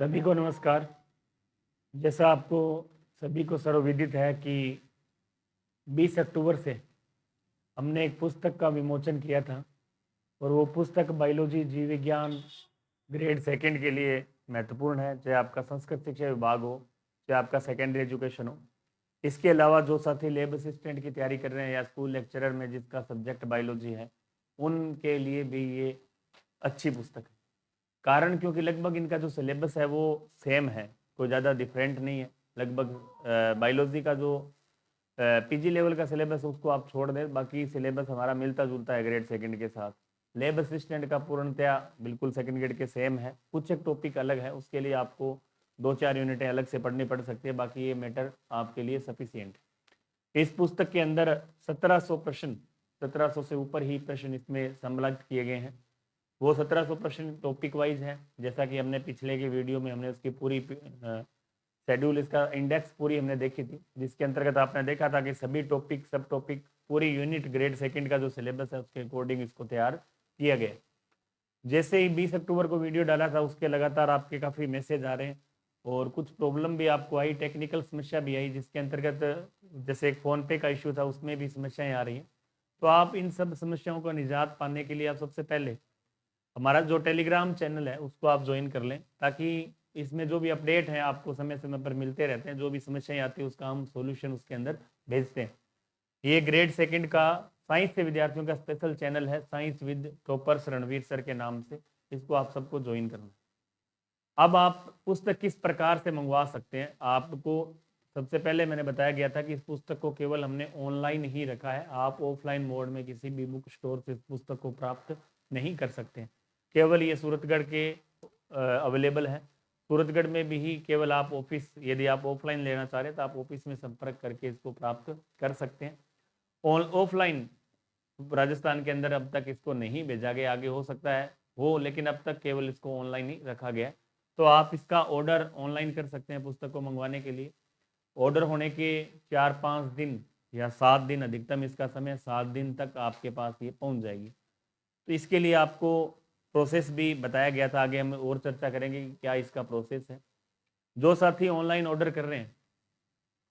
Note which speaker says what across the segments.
Speaker 1: सभी को नमस्कार। जैसा आपको सभी को सर्वविदित है कि 20 अक्टूबर से हमने एक पुस्तक का विमोचन किया था और वो पुस्तक बायोलॉजी जीव विज्ञान ग्रेड सेकंड के लिए महत्वपूर्ण है, चाहे आपका संस्कृत शिक्षा विभाग हो, चाहे आपका सेकेंडरी एजुकेशन हो। इसके अलावा जो साथी लैब असिस्टेंट की तैयारी कर रहे हैं या स्कूल लेक्चरर में जिसका सब्जेक्ट बायोलॉजी है, उनके लिए भी ये अच्छी पुस्तक है। कारण क्योंकि लगभग इनका जो सिलेबस है वो सेम है, कोई ज़्यादा डिफरेंट नहीं है। लगभग बायोलॉजी का जो पीजी लेवल का सिलेबस उसको आप छोड़ दें, बाकी सिलेबस हमारा मिलता जुलता है ग्रेड सेकंड के साथ। लैब असिस्टेंट का पूर्णतया बिल्कुल सेकंड ग्रेड के सेम है, कुछ एक टॉपिक अलग है, उसके लिए आपको 2-4 यूनिटें अलग से पढ़नी पड़ सकती है, बाकी ये मैटर आपके लिए सफिशियंट है। इस पुस्तक के अंदर 1700 प्रश्न, 1700 से ऊपर ही प्रश्न इसमें सम्मिलित किए गए हैं। वो 1700 प्रश्न टॉपिक वाइज है, जैसा कि हमने पिछले के वीडियो में हमने उसकी पूरी शेड्यूल, इसका इंडेक्स पूरी हमने देखी थी, जिसके अंतर्गत आपने देखा था कि सभी टॉपिक सब टॉपिक पूरी यूनिट ग्रेड सेकंड का जो सिलेबस है उसके अकॉर्डिंग इसको तैयार किया गया। जैसे ही 20 अक्टूबर को वीडियो डाला था उसके लगातार आपके काफ़ी मैसेज आ रहे हैं और कुछ प्रॉब्लम भी आपको आई, टेक्निकल समस्या भी आई, जिसके अंतर्गत जैसे एक फ़ोन पे का इश्यू था उसमें भी समस्याएं आ रही हैं। तो आप इन सब समस्याओं का निजात पाने के लिए आप सबसे पहले हमारा जो टेलीग्राम चैनल है उसको आप ज्वाइन कर लें, ताकि इसमें जो भी अपडेट है आपको समय समय पर मिलते रहते हैं। जो भी समस्याएं आती है उसका हम सॉल्यूशन उसके अंदर भेजते हैं। ये ग्रेड सेकंड का साइंस से विद्यार्थियों का स्पेशल चैनल है, science with toppers Ranveer sir के नाम से। इसको आप सबको ज्वाइन करना है। अब आप पुस्तक किस प्रकार से मंगवा सकते हैं, आपको सबसे पहले मैंने बताया गया था कि इस पुस्तक को केवल हमने ऑनलाइन ही रखा है। आप ऑफलाइन मोड में किसी भी बुक स्टोर से इस पुस्तक को प्राप्त नहीं कर सकते हैं। केवल ये सूरतगढ़ के अवेलेबल है। सूरतगढ़ में भी ही केवल आप ऑफिस, यदि आप ऑफलाइन लेना चाह रहे हैं तो आप ऑफिस में संपर्क करके इसको प्राप्त कर सकते हैं। ऑफलाइन राजस्थान के अंदर अब तक इसको नहीं भेजा गया, आगे हो सकता है हो, लेकिन अब तक केवल इसको ऑनलाइन ही रखा गया है। तो आप इसका ऑर्डर ऑनलाइन कर सकते हैं पुस्तक को मंगवाने के लिए। ऑर्डर होने के 4-5 दिन या 7 दिन, अधिकतम इसका समय 7 दिन तक आपके पास ये पहुंच जाएगी। तो इसके लिए आपको प्रोसेस भी बताया गया था, आगे हम और चर्चा करेंगे कि क्या इसका प्रोसेस है। जो साथी ऑनलाइन ऑर्डर कर रहे हैं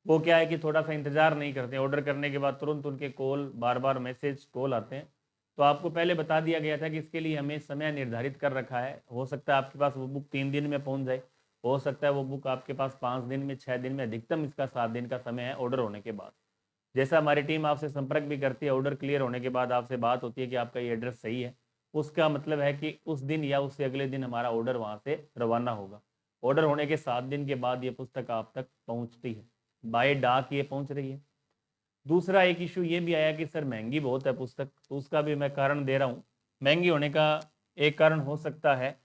Speaker 1: वो क्या है कि थोड़ा सा इंतजार नहीं करते, ऑर्डर करने के बाद तुरंत उनके कॉल, बार बार मैसेज कॉल आते हैं। तो आपको पहले बता दिया गया था कि इसके लिए हमें समय निर्धारित कर रखा है। हो सकता है आपके पास वो बुक 3 दिन में पहुंच जाए, हो सकता है वो बुक आपके पास 5 दिन में, 6 दिन में, अधिकतम इसका 7 दिन का समय है ऑर्डर होने के बाद। जैसा हमारी टीम आपसे संपर्क भी करती है, ऑर्डर क्लियर होने के बाद आपसे बात होती है कि आपका ये एड्रेस सही है, उसका मतलब है कि उस दिन या उससे अगले दिन हमारा ऑर्डर वहाँ से रवाना होगा। ऑर्डर होने के 7 दिन के बाद ये पुस्तक आप तक पहुँचती है, बाय डाक ये पहुँच रही है। दूसरा एक इशू ये भी आया कि सर महंगी बहुत है पुस्तक, तो उसका भी मैं कारण दे रहा हूँ। महंगी होने का एक कारण हो सकता है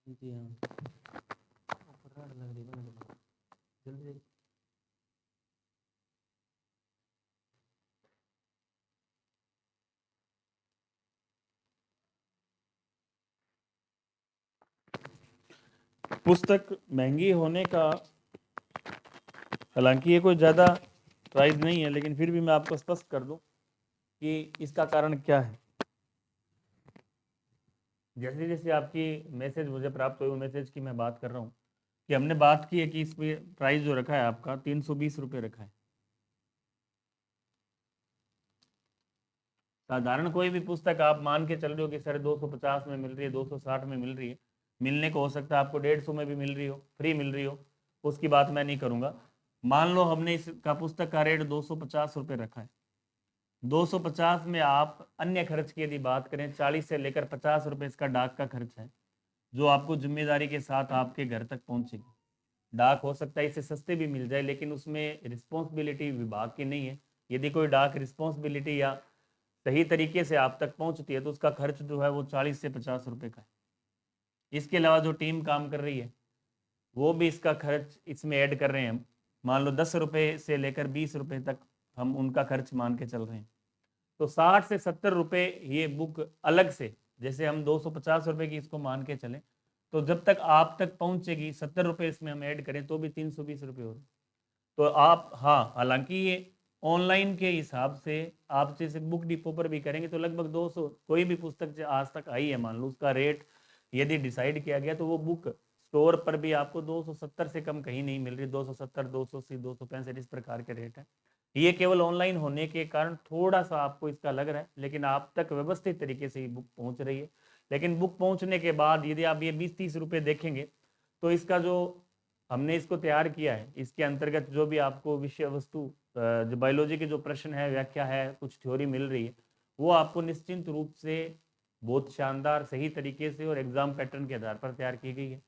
Speaker 1: जी हाँ, जल्दी पुस्तक महंगी होने का, हालांकि ये कोई ज़्यादा प्राइस नहीं है, लेकिन फिर भी मैं आपको स्पष्ट कर दूं कि इसका कारण क्या है। जैसे जैसे आपकी मैसेज मुझे प्राप्त हुई, वो मैसेज की मैं बात कर रहा हूँ कि हमने बात की है कि इस पे प्राइस जो रखा है आपका 320 रुपये रखा है। साधारण कोई भी पुस्तक आप मान के चल रहे हो कि सर 250 में मिल रही है, 260 में मिल रही है, मिलने को हो सकता है आपको 150 में भी मिल रही हो, फ्री मिल रही हो, उसकी बात मैं नहीं करूँगा। मान लो हमने इसका पुस्तक का रेट 250 रुपये रखा है। 250 में आप अन्य खर्च की यदि बात करें, 40 से लेकर 50 रुपये इसका डाक का खर्च है, जो आपको जिम्मेदारी के साथ आपके घर तक पहुंचेगी। डाक हो सकता है इससे सस्ते भी मिल जाए, लेकिन उसमें रिस्पॉन्सिबिलिटी विभाग की नहीं है। यदि कोई डाक रिस्पॉन्सिबिलिटी या सही तरीके से आप तक पहुंचती है तो उसका खर्च जो है वो 40 से 50 रुपये का है। इसके अलावा जो टीम काम कर रही है वो भी इसका खर्च इसमें ऐड कर रहे हैं। मान लो 10 रुपये से लेकर 20 रुपये तक हम उनका खर्च मान के चल रहे हैं। तो 60 से 70 रुपये ये बुक अलग से, जैसे हम 250 रुपये की इसको मान के चलें, तो जब तक आप तक पहुंचेगी 70 रुपये इसमें हम ऐड करें तो भी 320 रुपये हो रहे। तो आप, हाँ, हालांकि ये ऑनलाइन के हिसाब से आप जैसे बुक डिपो पर भी करेंगे तो लगभग 200, कोई भी पुस्तक जो आज तक आई है मान लो उसका रेट यदि डिसाइड किया गया तो वो बुक स्टोर पर भी आपको 270 से कम कहीं नहीं मिल रही। 270, 280, 265 इस प्रकार के रेट है। ये केवल ऑनलाइन होने के कारण थोड़ा सा आपको इसका लग रहा है, लेकिन आप तक व्यवस्थित तरीके से ही बुक पहुंच रही है। लेकिन बुक पहुंचने के बाद यदि आप ये 20-30 रुपये देखेंगे तो इसका जो हमने इसको तैयार किया है इसके अंतर्गत जो भी आपको विषय वस्तु जो बायोलॉजी के जो प्रश्न है, व्याख्या है, कुछ थ्योरी मिल रही है, वो आपको निश्चिंत रूप से बहुत शानदार सही तरीके से और एग्जाम पैटर्न के आधार पर तैयार की गई है।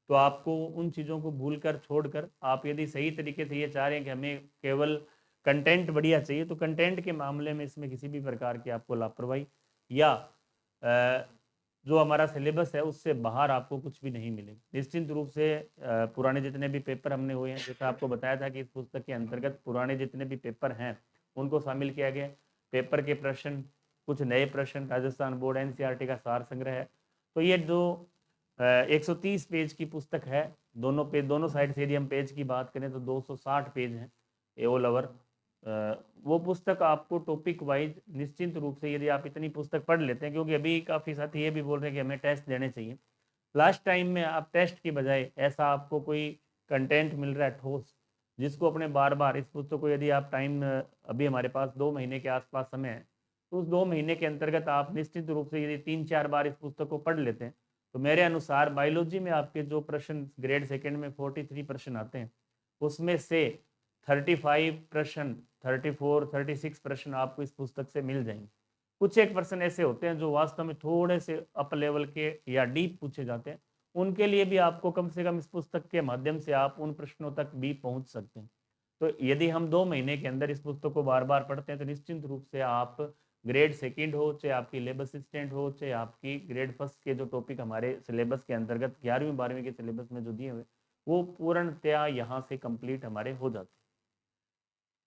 Speaker 1: तो आपको उन चीज़ों को भूल कर छोड़कर आप यदि सही तरीके से ये चाह रहे हैं कि हमें केवल कंटेंट बढ़िया चाहिए तो कंटेंट के मामले में इसमें किसी भी प्रकार की आपको लापरवाही या जो हमारा सिलेबस है उससे बाहर आपको कुछ भी नहीं मिलेगा। निश्चिंत रूप से पुराने जितने भी पेपर हमने हुए हैं, जैसा आपको बताया था कि इस पुस्तक के अंतर्गत पुराने जितने भी पेपर हैं उनको शामिल किया गया। पेपर के प्रश्न, कुछ नए प्रश्न, राजस्थान बोर्ड एनसीईआरटी का सार संग्रह है। तो ये जो 130 पेज की पुस्तक है, दोनों साइड से यदि हम पेज की बात करें तो 260 पेज हैं ए ऑल ओवर। वो पुस्तक आपको टॉपिक वाइज निश्चिंत रूप से यदि आप इतनी पुस्तक पढ़ लेते हैं, क्योंकि अभी काफ़ी साथी ये भी बोल रहे हैं कि हमें टेस्ट देने चाहिए। लास्ट टाइम में आप टेस्ट की बजाय ऐसा आपको कोई कंटेंट मिल रहा है ठोस, जिसको अपने बार बार इस पुस्तक को यदि आप टाइम, अभी हमारे पास 2 महीने के आसपास समय है, तो उस 2 महीने के अंतर्गत आप निश्चित रूप से यदि 3-4 बार इस पुस्तक को पढ़ लेते हैं तो मेरे अनुसार बायोलॉजी में आपके जो प्रश्न ग्रेड सेकेंड में 43 प्रश्न आते हैं उसमें से 35 प्रश्न, 34, 36 प्रश्न आपको इस पुस्तक से मिल जाएंगे। कुछ एक प्रश्न ऐसे होते हैं जो वास्तव में थोड़े से अप लेवल के या डीप पूछे जाते हैं, उनके लिए भी आपको कम से कम इस पुस्तक के माध्यम से आप उन प्रश्नों तक भी पहुंच सकते हैं। तो यदि हम 2 महीने के अंदर इस पुस्तक को बार बार पढ़ते हैं तो निश्चित रूप से आप ग्रेड सेकंड हो, चाहे आपकी लेब असिस्टेंट हो, चाहे आपकी ग्रेड फर्स्ट के जो टॉपिक हमारे सिलेबस के अंतर्गत 11वीं 12वीं के सिलेबस में जो दिए हुए वो पूर्णतया यहाँ से कंप्लीट हमारे हो जाते हैं।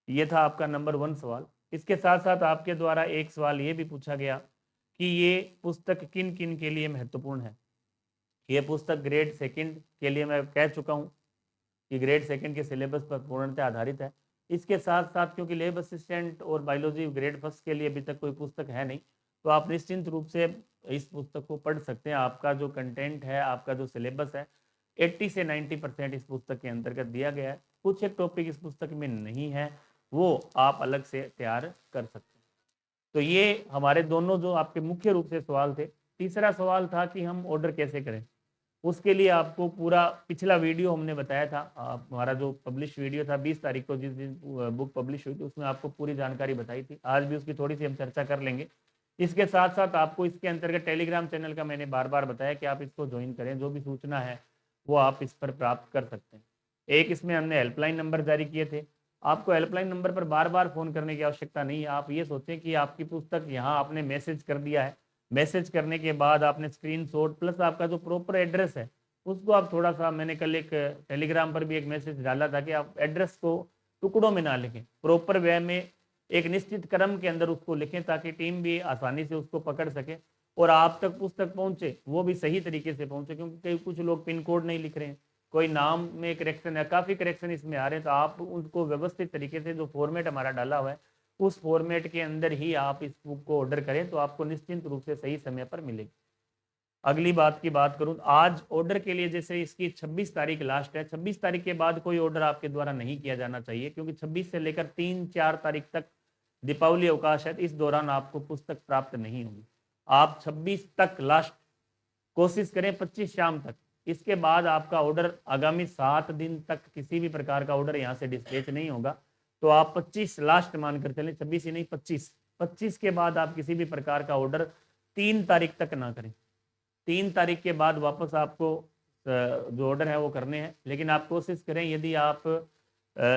Speaker 1: ये था आपका नंबर 1 सवाल। इसके साथ साथ आपके द्वारा एक सवाल ये भी पूछा गया कि ये पुस्तक किन किन के लिए महत्वपूर्ण है। ये पुस्तक ग्रेड सेकंड के लिए मैं कह चुका हूँ कि ग्रेड सेकंड के सिलेबस पर पूर्णतः आधारित है। इसके साथ साथ क्योंकि लेब असिस्टेंट और बायोलॉजी ग्रेड फर्स्ट के लिए अभी तक कोई पुस्तक है नहीं, तो आप निश्चिंत रूप से इस पुस्तक को पढ़ सकते हैं। आपका जो कंटेंट है, आपका जो सिलेबस है, 80 से 90% इस पुस्तक के अंतर्गत दिया गया है। कुछ एक टॉपिक इस पुस्तक में नहीं है, वो आप अलग से तैयार कर सकते हैं। तो ये हमारे दोनों जो आपके मुख्य रूप से सवाल थे। तीसरा सवाल था कि हम ऑर्डर कैसे करें। उसके लिए आपको पूरा पिछला वीडियो हमने बताया था, हमारा जो पब्लिश वीडियो था 20 तारीख को जिस दिन बुक पब्लिश हुई थी, उसमें आपको पूरी जानकारी बताई थी। आज भी उसकी थोड़ी सी हम चर्चा कर लेंगे। इसके साथ साथ आपको इसके अंतर्गत टेलीग्राम चैनल का मैंने बार बार बताया कि आप इसको ज्वाइन करें, जो भी सूचना है वो आप इस पर प्राप्त कर सकते हैं। एक इसमें हमने हेल्पलाइन नंबर जारी किए थे। आपको हेल्पलाइन नंबर पर बार बार फ़ोन करने की आवश्यकता नहीं है। आप ये सोचें कि आपकी पुस्तक यहाँ आपने मैसेज कर दिया है, मैसेज करने के बाद आपने स्क्रीनशॉट प्लस आपका जो प्रॉपर एड्रेस है उसको आप थोड़ा सा, मैंने कल एक टेलीग्राम पर भी एक मैसेज डाला था कि आप एड्रेस को टुकड़ों में ना लिखें, प्रॉपर वे में एक निश्चित क्रम के अंदर उसको लिखें ताकि टीम भी आसानी से उसको पकड़ सके और आप तक पुस्तक पहुंचे वो भी सही तरीके से पहुंचे। क्योंकि कई कुछ लोग पिन कोड नहीं लिख रहे हैं, कोई नाम में करेक्शन है, काफ़ी करेक्शन इसमें आ रहे हैं, तो आप उनको व्यवस्थित तरीके से जो फॉर्मेट हमारा डाला हुआ है उस फॉर्मेट के अंदर ही आप इस बुक को ऑर्डर करें तो आपको निश्चिंत रूप से सही समय पर मिलेगी। अगली बात की बात करूं, आज ऑर्डर के लिए जैसे इसकी 26 तारीख लास्ट है, 26 तारीख के बाद कोई ऑर्डर आपके द्वारा नहीं किया जाना चाहिए, क्योंकि 26 से लेकर 3-4 तारीख तक दीपावली अवकाश है। इस दौरान आपको पुस्तक प्राप्त नहीं होगी। आप 26 तक लास्ट कोशिश करें, 25 शाम तक। इसके बाद आपका ऑर्डर आगामी 7 दिन तक किसी भी प्रकार का ऑर्डर यहाँ से डिस्पैच नहीं होगा। तो आप 25 लास्ट मानकर चलें, 26 ही नहीं 25 के बाद आप किसी भी प्रकार का ऑर्डर 3 तारीख तक ना करें। 3 तारीख के बाद वापस आपको जो ऑर्डर है वो करने हैं। लेकिन आप कोशिश करें, यदि आप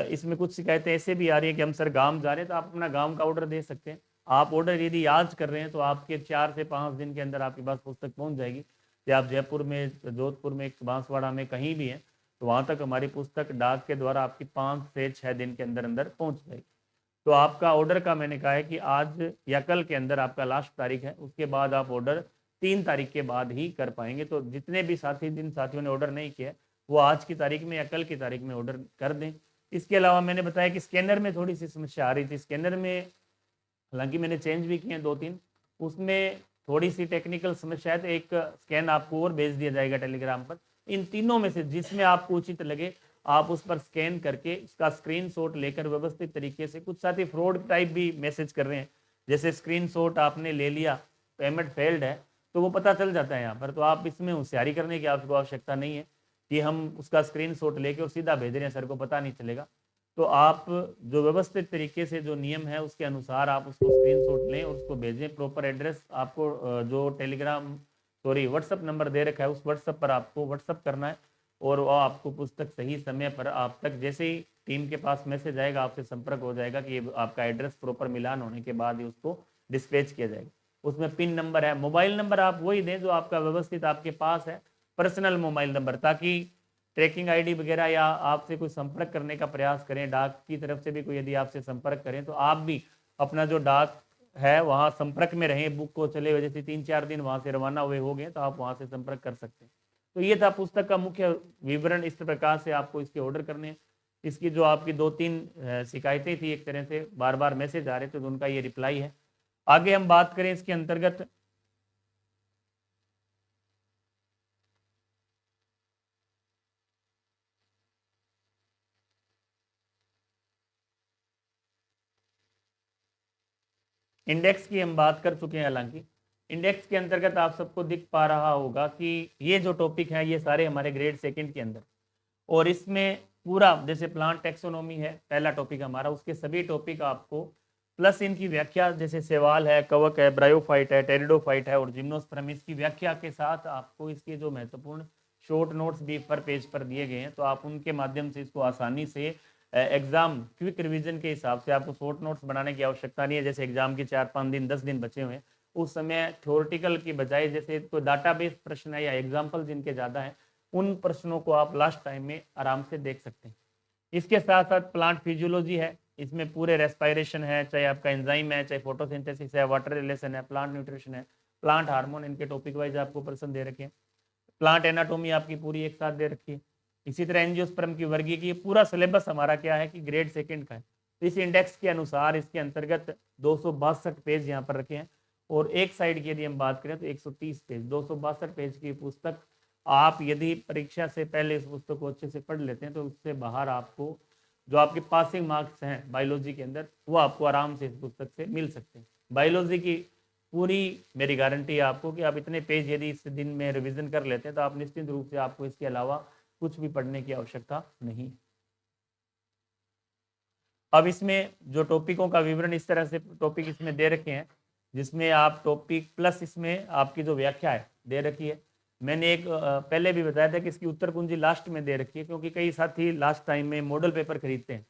Speaker 1: इसमें कुछ शिकायतें ऐसे भी आ रही है कि हम सर गांव जा रहे हैं, तो आप अपना गांव का ऑर्डर दे सकते हैं। आप ऑर्डर यदि आज कर रहे हैं तो आपके 4 से 5 दिन के अंदर आपके पास पुस्तक पहुंच जाएगी। या आप जयपुर में, जोधपुर में, बांसवाड़ा में कहीं भी हैं तो वहाँ तक हमारी पुस्तक डाक के द्वारा आपकी 5 से 6 दिन के अंदर अंदर पहुँच जाएगी। तो आपका ऑर्डर का मैंने कहा है कि आज या कल के अंदर आपका लास्ट तारीख है, उसके बाद आप ऑर्डर 3 तारीख के बाद ही कर पाएंगे। तो जितने भी साथियों ने ऑर्डर नहीं किया वो आज की तारीख में या कल की तारीख में ऑर्डर कर दें। इसके अलावा मैंने बताया कि स्कैनर में थोड़ी सी समस्या आ रही थी। स्कैनर में हालांकि मैंने चेंज भी किए हैं 2-3, उसमें थोड़ी सी टेक्निकल समस्या है, तो एक स्कैन आपको और भेज दिया जाएगा टेलीग्राम पर। इन तीनों में से जिसमें आपको उचित लगे आप उस पर स्कैन करके उसका स्क्रीनशॉट लेकर व्यवस्थित तरीके से, कुछ साथी फ्रॉड टाइप भी मैसेज कर रहे हैं, जैसे स्क्रीनशॉट आपने ले लिया, पेमेंट फेल्ड है, तो वो पता चल जाता है यहाँ पर। तो आप इसमें होशियारी करने की आपको आवश्यकता नहीं है कि हम उसका स्क्रीनशॉट लेके और सीधा भेज रहे हैं, सर को पता नहीं चलेगा। तो आप जो व्यवस्थित तरीके से जो नियम है उसके अनुसार आप उसको स्क्रीनशॉट लें और उसको भेजें। प्रॉपर एड्रेस आपको जो टेलीग्राम व्हाट्सअप नंबर दे रखा है उस व्हाट्सअप पर आपको व्हाट्सअप करना है, और वो आपको पुस्तक सही समय पर आप तक, जैसे ही टीम के पास मैसेज आएगा आपसे संपर्क हो जाएगा कि आपका एड्रेस प्रॉपर मिलान होने के बाद ही उसको डिस्पैच किया जाएगा। उसमें पिन नंबर है, मोबाइल नंबर आप वही दें जो आपका व्यवस्थित आपके पास है, पर्सनल मोबाइल नंबर, ताकि ट्रैकिंग आईडी वगैरह या आपसे कोई संपर्क करने का प्रयास करें, डाक की तरफ से भी कोई यदि आपसे संपर्क करें, तो आप भी अपना जो डाक है वहाँ संपर्क में रहें। बुक को चले हुए जैसे 3-4 दिन वहाँ से रवाना हुए हो गए तो आप वहाँ से संपर्क कर सकते हैं। तो ये था पुस्तक का मुख्य विवरण। इस प्रकार से आपको इसके ऑर्डर करने हैं। इसकी जो आपकी 2-3 शिकायतें थी, एक तरह से बार बार मैसेज आ रहे थे, तो उनका ये रिप्लाई है। आगे हम बात करें इसके अंतर्गत इंडेक्स की, हम बात कर चुके हैं। हालांकि इंडेक्स के अंतर्गत आप सबको दिख पा रहा होगा कि ये जो टॉपिक है ये सारे हमारे ग्रेड सेकंड के अंदर, और इसमें पूरा जैसे प्लांट टेक्सोनोमी है पहला टॉपिक हमारा, उसके सभी टॉपिक आपको प्लस इनकी व्याख्या, जैसे सवाल है, कवक है, ब्रायोफाइट है, टेरिडोफाइट है और जिम्नोस्पर्म, इसकी व्याख्या के साथ आपको इसके जो महत्वपूर्ण शॉर्ट नोट्स भी पर पेज पर दिए गए हैं, तो आप उनके माध्यम से इसको आसानी से एग्जाम क्विक रिवीजन के हिसाब से, आपको शॉर्ट नोट्स बनाने की आवश्यकता नहीं है। जैसे एग्जाम के 4-5 दिन 10 दिन बचे हुए हैं, उस समय थ्योरेटिकल की बजाय जैसे कोई डाटाबेस प्रश्न है या एग्जाम्पल जिनके ज़्यादा हैं, उन प्रश्नों को आप लास्ट टाइम में आराम से देख सकते हैं। इसके साथ साथ प्लांट फिजियोलॉजी है, इसमें पूरे रेस्पायरेशन है, चाहे आपका एंजाइम है, चाहे फोटोसिंथेसिस है, वाटर रिलेशन है, प्लांट न्यूट्रिशन है, प्लांट हार्मोन, इनके टॉपिक वाइज आपको प्रश्न दे रखे हैं। प्लांट एनाटोमी आपकी पूरी एक साथ दे रखी है। इसी तरह एंजियोस्पर्म की वर्गी की पूरा सिलेबस हमारा क्या है कि ग्रेड सेकंड का है। तो इस इंडेक्स के अनुसार इसके अंतर्गत 262 पेज यहाँ पर रखे हैं, और एक साइड की यदि हम बात करें तो 130 पेज, 262 पेज की पुस्तक। आप यदि परीक्षा से पहले इस पुस्तक को अच्छे से पढ़ लेते हैं तो उससे बाहर आपको जो आपके पासिंग मार्क्स हैं बायोलॉजी के अंदर, वो आपको आराम से इस पुस्तक से मिल सकते हैं। बायोलॉजी की पूरी मेरी गारंटी है आपको कि आप इतने पेज यदि इस दिन में रिवीजन कर लेते हैं तो आप निश्चित रूप से आपको इसके अलावा कुछ भी पढ़ने की आवश्यकता नहीं। अब इसमें जो टॉपिकों का विवरण, इस तरह से टॉपिक इसमें दे रखे हैं, जिसमें आप टॉपिक प्लस इसमें आपकी जो व्याख्या है दे रखी है। मैंने एक पहले भी बताया था कि इसकी उत्तर कुंजी लास्ट में दे रखी है, क्योंकि कई साथी लास्ट टाइम में मॉडल पेपर खरीदते हैं।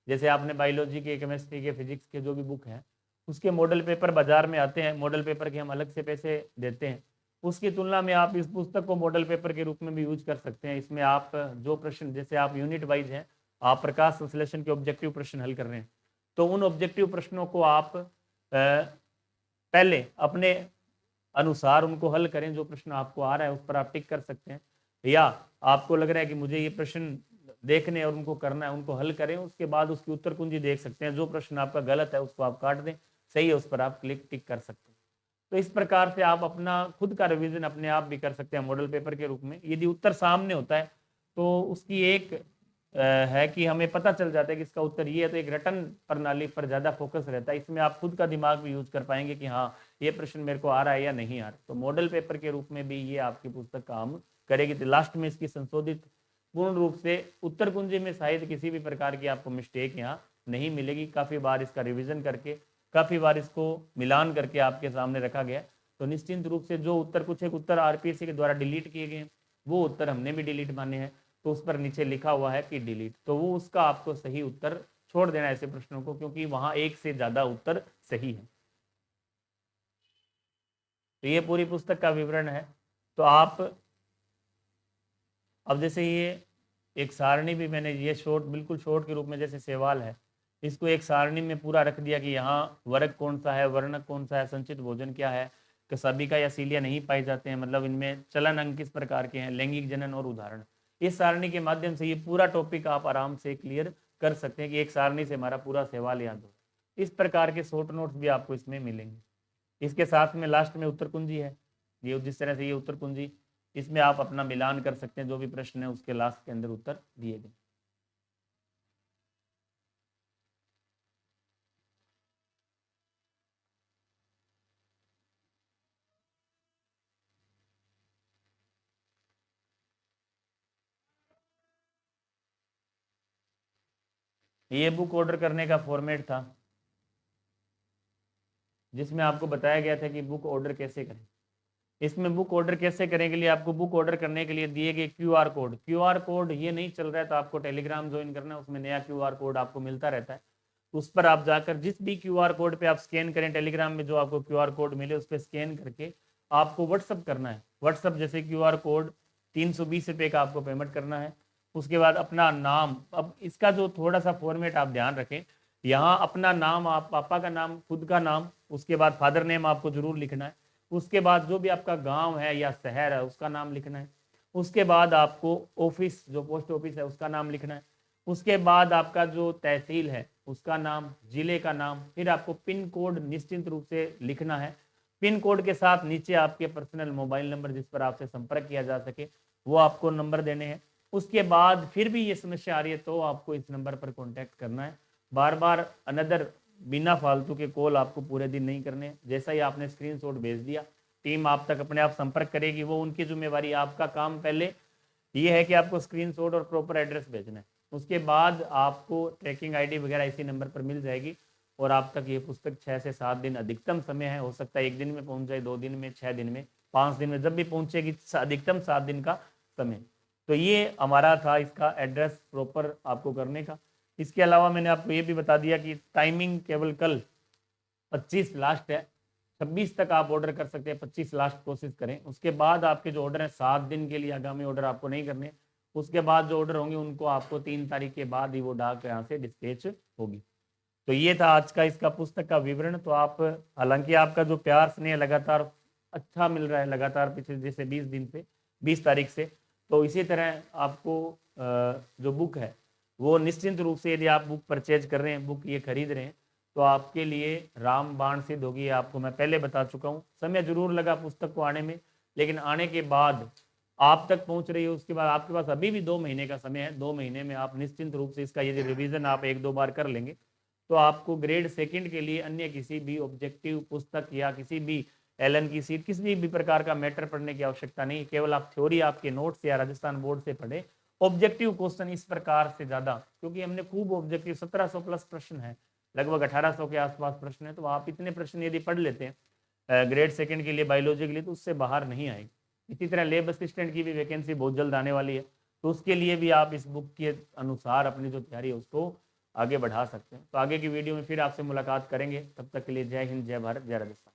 Speaker 1: जैसे आपने बायोलॉजी के, केमिस्ट्री के, फिजिक्स के जो भी बुक हैं उसके मॉडल पेपर बाजार में आते हैं, मॉडल पेपर के हम अलग से पैसे देते हैं। उसकी तुलना में आप इस पुस्तक को मॉडल पेपर के रूप में भी यूज कर सकते हैं। इसमें आप जो प्रश्न, जैसे आप यूनिट वाइज हैं, आप प्रकाश संश्लेषण के ऑब्जेक्टिव प्रश्न हल कर रहे हैं, तो उन ऑब्जेक्टिव प्रश्नों को आप पहले अपने अनुसार उनको हल करें। जो प्रश्न आपको आ रहा है उस पर आप टिक कर सकते हैं, या आपको लग रहा है कि मुझे ये प्रश्न देखने और उनको करना है, उनको हल करें, उसके बाद उसकी उत्तर कुंजी देख सकते हैं। जो प्रश्न आपका गलत है उसको आप काट दें, सही है उस पर आप टिक कर सकते हैं। तो इस प्रकार से आप अपना खुद का रिवीजन अपने आप भी कर सकते हैं मॉडल पेपर के रूप में। यदि उत्तर सामने होता है तो उसकी एक है कि हमें पता चल जाता है कि इसका उत्तर ये है, तो एक रटन प्रणाली पर ज़्यादा फोकस रहता है। इसमें आप खुद का दिमाग भी यूज कर पाएंगे कि हाँ ये प्रश्न मेरे को आ रहा है या नहीं आ रहा। तो मॉडल पेपर के रूप में भी ये आपकी पुस्तक काम करेगी। तो लास्ट में इसकी संशोधित पूर्ण रूप से उत्तर कुंजी में शायद किसी भी प्रकार की आपको मिस्टेक यहाँ नहीं मिलेगी। काफ़ी बार इसका रिविजन करके, काफ़ी बार इसको मिलान करके आपके सामने रखा गया। तो निश्चिंत रूप से जो उत्तर, कुछ एक उत्तर आरपीएससी के द्वारा डिलीट किए गए, वो उत्तर हमने भी डिलीट माने हैं, तो उस पर नीचे लिखा हुआ है कि डिलीट, तो वो उसका आपको सही उत्तर छोड़ देना ऐसे प्रश्नों को, क्योंकि वहां एक से ज़्यादा उत्तर सही है। तो ये पूरी पुस्तक का विवरण है। तो आप अब जैसे ये एक सारणी भी मैंने ये शॉर्ट, बिल्कुल शॉर्ट के रूप में, जैसे सवाल है, इसको एक सारणी में पूरा रख दिया कि यहाँ वर्ग कौन सा है, वर्णक कौन सा है, संचित भोजन क्या है, कसाबिका या सीलिया नहीं पाए जाते हैं, मतलब इनमें चलन अंग किस प्रकार के हैं, लैंगिक जनन और उदाहरण। इस सारणी के माध्यम से ये पूरा टॉपिक आप आराम से क्लियर कर सकते हैं कि एक सारणी से हमारा पूरा सवाल याद हो। इस प्रकार के शॉर्ट नोट्स भी आपको इसमें मिलेंगे। इसके साथ में लास्ट में उत्तर कुंजी है, ये जिस तरह से ये उत्तर कुंजी, इसमें आप अपना मिलान कर सकते हैं, जो भी प्रश्न है उसके लास्ट के अंदर उत्तर दिए गए। ये बुक ऑर्डर करने का फॉर्मेट था, जिसमें आपको बताया गया था कि बुक ऑर्डर कैसे करें। इसमें बुक ऑर्डर कैसे करने के लिए आपको बुक ऑर्डर करने के लिए दिए गए क्यूआर कोड ये नहीं चल रहा है तो आपको टेलीग्राम ज्वाइन करना है, उसमें नया क्यूआर कोड आपको मिलता रहता है। उस पर आप जाकर जिस भी क्यूआर कोड पे आप स्कैन करें, टेलीग्राम में जो आपको क्यूआर कोड मिले उस पर स्कैन करके आपको व्हाट्सअप करना है। व्हाट्सअप जैसे क्यूआर कोड 320 रुपये का आपको पेमेंट करना है। उसके बाद अपना नाम, अब इसका जो थोड़ा सा फॉर्मेट आप ध्यान रखें, यहाँ अपना नाम, आप पापा का नाम, खुद का नाम, उसके बाद फादर नेम आपको जरूर लिखना है। उसके बाद जो भी आपका गांव है या शहर है उसका नाम लिखना है। उसके बाद आपको ऑफिस, जो पोस्ट ऑफिस है उसका नाम लिखना है। उसके बाद आपका जो तहसील है उसका नाम, जिले का नाम, फिर आपको पिन कोड निश्चित रूप से लिखना है। पिन कोड के साथ नीचे आपके पर्सनल मोबाइल नंबर जिस पर आपसे संपर्क किया जा सके वो आपको नंबर देने हैं। उसके बाद फिर भी ये समस्या आ रही है तो आपको इस नंबर पर कॉन्टैक्ट करना है। बार बार अनदर बिना फालतू के कॉल आपको पूरे दिन नहीं करने। जैसा ही आपने स्क्रीनशॉट भेज दिया, टीम आप तक अपने आप संपर्क करेगी, वो उनकी जिम्मेवारी। आपका काम पहले ये है कि आपको स्क्रीनशॉट और प्रॉपर एड्रेस भेजना है। उसके बाद आपको ट्रैकिंग आईडी वगैरह इसी नंबर पर मिल जाएगी और आप तक ये पुस्तक 6 से 7 दिन अधिकतम समय है। हो सकता है 1 दिन में पहुंच जाए, 2 दिन में, 6 दिन में, 5 दिन में, जब भी पहुंचेगी अधिकतम 7 दिन का समय। तो ये हमारा था इसका एड्रेस प्रॉपर आपको करने का। इसके अलावा मैंने आपको ये भी बता दिया कि टाइमिंग केवल कल 25 लास्ट है, 26 तक आप ऑर्डर कर सकते हैं। 25 लास्ट कोशिश करें। उसके बाद आपके जो ऑर्डर है 7 दिन के लिए आगामी ऑर्डर आपको नहीं करने। उसके बाद जो ऑर्डर होंगे उनको आपको 3 तारीख के बाद ही वो डाक यहाँ से डिस्पैच होगी। तो ये था आज का इसका पुस्तक का विवरण। तो आप, हालांकि आपका जो प्यार स्नेह लगातार अच्छा मिल रहा है, लगातार पिछले जैसे 20 दिन से, 20 तारीख से, तो इसी तरह आपको जो बुक है वो निश्चिंत रूप से, यदि आप बुक परचेज कर रहे हैं, बुक ये खरीद रहे हैं, तो आपके लिए रामबाण सिद्ध होगी। आपको मैं पहले बता चुका हूँ, समय जरूर लगा पुस्तक को आने में, लेकिन आने के बाद आप तक पहुंच रही है। उसके बाद आपके पास अभी भी 2 महीने का समय है। 2 महीने में आप निश्चिंत रूप से इसका यदि रिवीजन आप 1-2 बार कर लेंगे तो आपको ग्रेड 2 के लिए अन्य किसी भी ऑब्जेक्टिव पुस्तक या किसी भी एलन की सीट, किसी भी प्रकार का मैटर पढ़ने की आवश्यकता नहीं। केवल आप थ्योरी आपके नोट्स या राजस्थान बोर्ड से पढ़े। ऑब्जेक्टिव क्वेश्चन इस प्रकार से ज़्यादा, क्योंकि हमने खूब ऑब्जेक्टिव 1700 प्लस प्रश्न है, लगभग 1800 के आसपास प्रश्न है। तो आप इतने प्रश्न यदि पढ़ लेते हैं ग्रेड 2 के लिए, बायोलॉजी के लिए, तो उससे बाहर नहीं आएगी। इसी तरह लेब असिस्टेंट की भी वैकेंसी बहुत जल्द आने वाली है, तो उसके लिए भी आप इस बुक के अनुसार अपनी जो तैयारी है उसको आगे बढ़ा सकते हैं। तो आगे की वीडियो में फिर आपसे मुलाकात करेंगे। तब तक के लिए जय हिंद, जय भारत, जय राजस्थान।